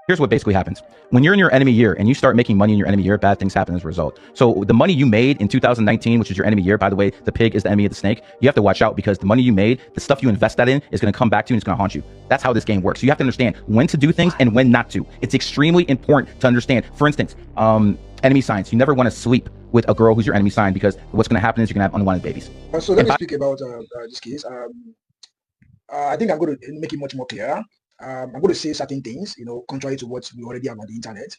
Here's what basically happens. When you're in your enemy year and you start making money in your enemy year, bad things happen as a result. So the money you made in 2019, which is your enemy year, by the way, the pig is the enemy of the snake. You have to watch out because the money you made, the stuff you invest that in is going to come back to you and it's going to haunt you. That's how this game works. So you have to understand when to do things and when not to. It's extremely important to understand. For instance, enemy signs. You never want to sleep with a girl who's your enemy sign because what's going to happen is you're going to have unwanted babies. So let me speak about this case. I think I'm going to make it much more clearer. I'm going to say certain things, contrary to what we already have on the internet.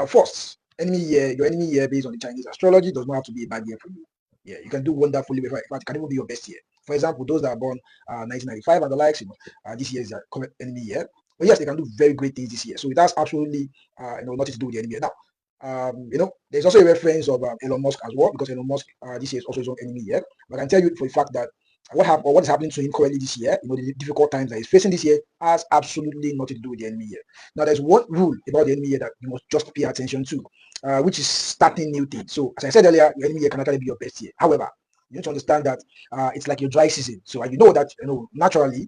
First, enemy year, your enemy year based on the Chinese astrology does not have to be a bad year for you. Yeah, you can do wonderfully. In fact, it can even be your best year. For example, those that are born 1995 and the likes, this year is their current enemy year. But yes, they can do very great things this year. So it has absolutely, nothing to do with the enemy year. Now, there's also a reference of Elon Musk as well, because Elon Musk this year is also his own enemy year. But I can tell you for a fact that what is happening to him currently this year, the difficult times that he's facing this year, has absolutely nothing to do with the enemy year. Now, there's one rule about the enemy year that you must just pay attention to, which is starting new things. So, as I said earlier, your enemy year can actually be your best year. However, you need to understand that it's like your dry season. So, you know that naturally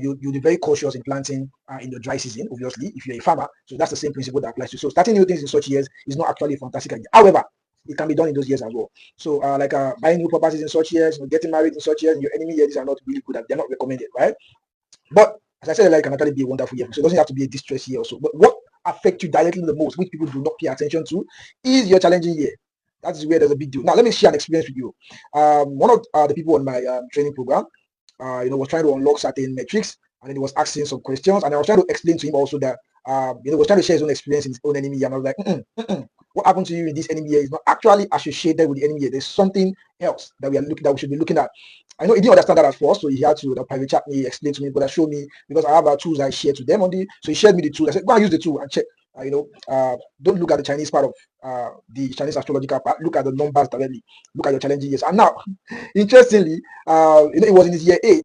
you'll be very cautious in planting in your dry season. Obviously, if you're a farmer, so that's the same principle that applies to you. So, starting new things in such years is not actually a fantastic idea. However, it can be done in those years as well. So, buying new properties in such years, getting married in such years, your enemy years, these are not really good. They're not recommended, right? But as I said, it can actually be a wonderful year. So it doesn't have to be a distress year also. But what affects you directly the most, which people do not pay attention to, is your challenging year. That is where there's a big deal. Now, let me share an experience with you. One of the people on my training program, was trying to unlock certain metrics, and then he was asking some questions, and I was trying to explain to him also that, was trying to share his own experience in his own enemy year, and I was like, what happened to you in this enemy year is not actually associated with the enemy year. There's something else that we should be looking at. I know he didn't understand that at first, so he had to private chat me, explain to me, but show me because I have tools I share to them so he shared me the tool. I said, go and use the tool and check. Don't look at the Chinese part of the Chinese astrological part. Look at the numbers directly. Look at your challenging years. And now, interestingly, it was in his year 8